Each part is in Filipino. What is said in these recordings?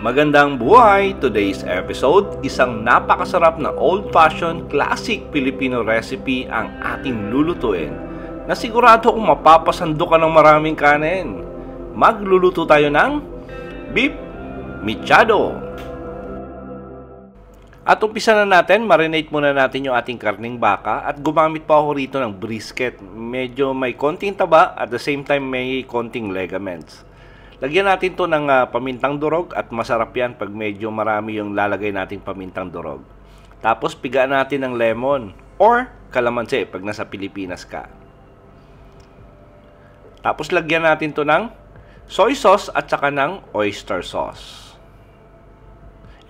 Magandang buhay! Today's episode, isang napakasarap na old-fashioned classic Filipino recipe ang ating lulutuin na sigurado kung mapapasando ka ng maraming kanin. Magluluto tayo ng beef mechado. At umpisa na natin, marinate muna natin yung ating karning baka at gumamit pa ako rito ng brisket. Medyo may konting taba at the same time may konting ligaments. Lagyan natin to ng pamintang durog at masarap yan pag medyo marami yung lalagay nating pamintang durog. Tapos pigaan natin ng lemon or kalamansi pag nasa Pilipinas ka. Tapos lagyan natin to ng soy sauce at saka ng oyster sauce.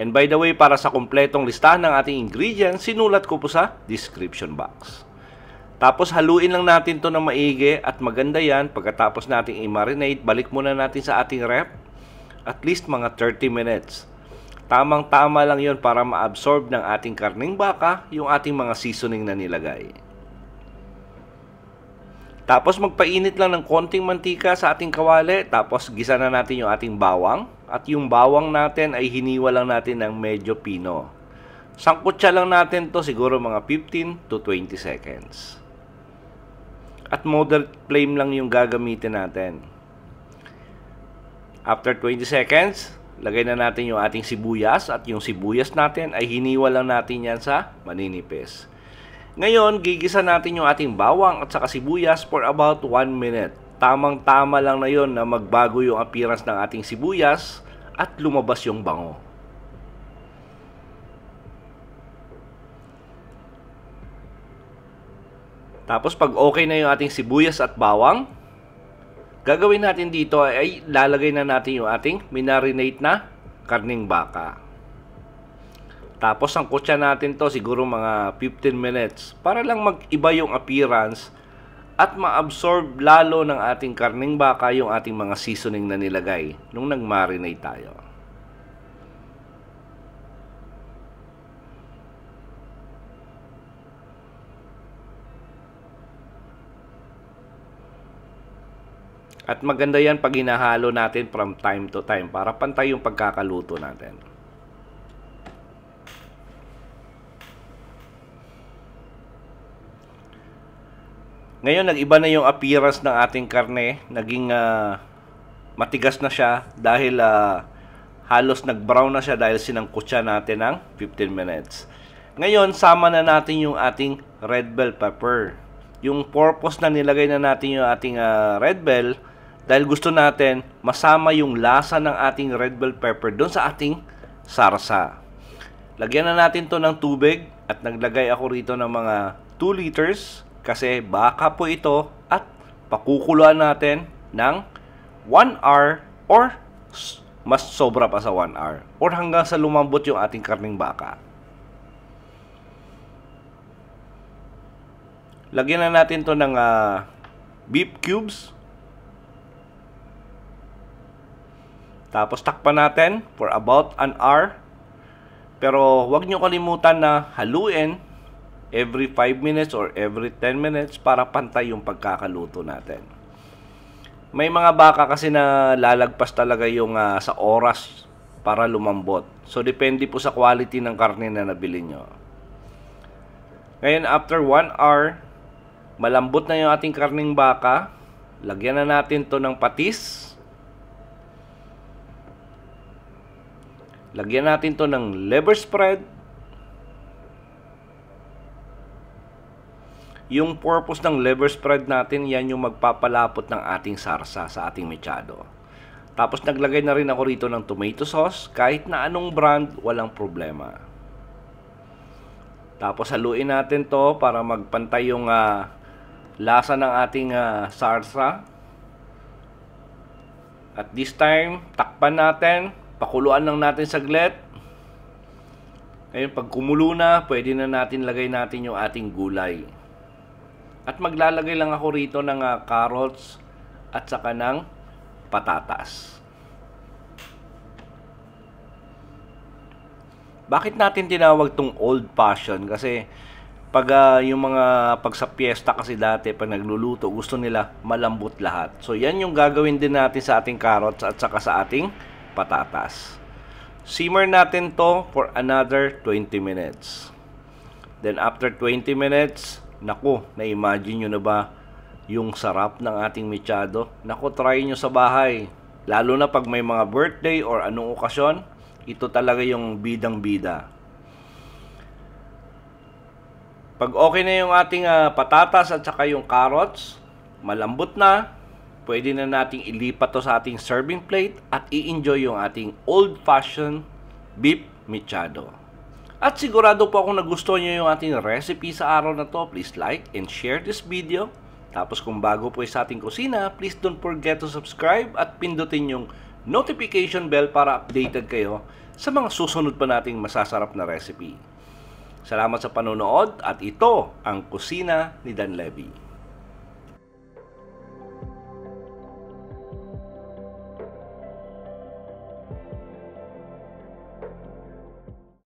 And by the way, para sa kumpletong listahan ng ating ingredients, sinulat ko po sa description box. Tapos haluin lang natin to ng maigi at maganda yan. Pagkatapos natin i-marinate, balik muna natin sa ating ref at least mga 30 minutes. Tamang-tama lang yon para ma-absorb ng ating karning baka yung ating mga seasoning na nilagay. Tapos magpainit lang ng konting mantika sa ating kawali. Tapos gisa na natin yung ating bawang. At yung bawang natin ay hiniwa lang natin ng medyo pino. Sangkutsa lang natin to siguro mga 15 to 20 seconds. At moderate flame lang yung gagamitin natin. After 20 seconds, lagay na natin yung ating sibuyas. At yung sibuyas natin ay hiniwa lang natin yan sa maninipis. Ngayon, gigisa natin yung ating bawang at saka sibuyas for about 1 minute. Tamang-tama lang na yon na magbago yung appearance ng ating sibuyas at lumabas yung bango. Tapos pag okay na yung ating sibuyas at bawang, gagawin natin dito ay lalagay na natin yung ating minarinate na karning baka. Tapos sangkutsa natin to siguro mga 15 minutes para lang mag-iba yung appearance at ma-absorb lalo ng ating karning baka yung ating mga seasoning na nilagay nung nag-marinate tayo. At maganda yan pag hinahalo natin from time to time para pantay yung pagkakaluto natin. Ngayon, nag-iba na yung appearance ng ating karne. Naging matigas na siya dahil halos nag-brown na siya dahil sinangkutsa natin ng 15 minutes. Ngayon, sama na natin yung ating red bell pepper. Yung purpose na nilagay na natin yung ating red bell dahil gusto natin masama yung lasa ng ating red bell pepper doon sa ating sarsa. Lagyan na natin to ng tubig at naglagay ako rito ng mga 2 liters kasi baka po ito at pakukuluan natin ng 1 hour or mas sobra pa sa 1 hour or hanggang sa lumambot yung ating karning baka. Lagyan na natin to ng beef cubes. Tapos takpan natin for about 1 hour. Pero huwag nyo kalimutan na haluin every 5 minutes or every 10 minutes para pantay yung pagkakaluto natin. May mga baka kasi na lalagpas talaga yung sa oras para lumambot. So depende po sa quality ng karne na nabili nyo. Ngayon after 1 hour, malambot na yung ating karning baka. Lagyan na natin to ng patis. Lagyan natin to ng liver spread. Yung purpose ng liver spread natin, yan yung magpapalapot ng ating sarsa sa ating mechado. Tapos naglagay na rin ako rito ng tomato sauce. Kahit na anong brand, walang problema. Tapos haluin natin to para magpantay yung lasa ng ating sarsa. At this time, takpan natin. Pakuluan lang natin saglit. Ngayon, pag kumulo na, pwede na natin lagay natin yung ating gulay. At maglalagay lang ako rito ng carrots at saka ng patatas. Bakit natin tinawag tong old fashioned? Kasi pag yung mga pag sa piyesta kasi dati pag nagluluto gusto nila malambot lahat. So yan yung gagawin din natin sa ating carrots at saka sa ating patatas. Simmer natin to for another 20 minutes. Then after 20 minutes, naku, na-imagine nyo na ba yung sarap ng ating mechado? Naku, try nyo sa bahay. Lalo na pag may mga birthday or anong okasyon, ito talaga yung bidang-bida. Pag okay na yung ating patatas at saka yung carrots, malambot na, pwede na nating ilipat to sa ating serving plate at i-enjoy yung ating old-fashioned beef mechado. At sigurado po akong nagustuhan nyo yung ating recipe sa araw na to. Please like and share this video. Tapos kung bago po sa ating kusina, please don't forget to subscribe at pindutin yung notification bell para updated kayo sa mga susunod pa nating masasarap na recipe. Salamat sa panonood at ito ang Kusina ni Dan Levy.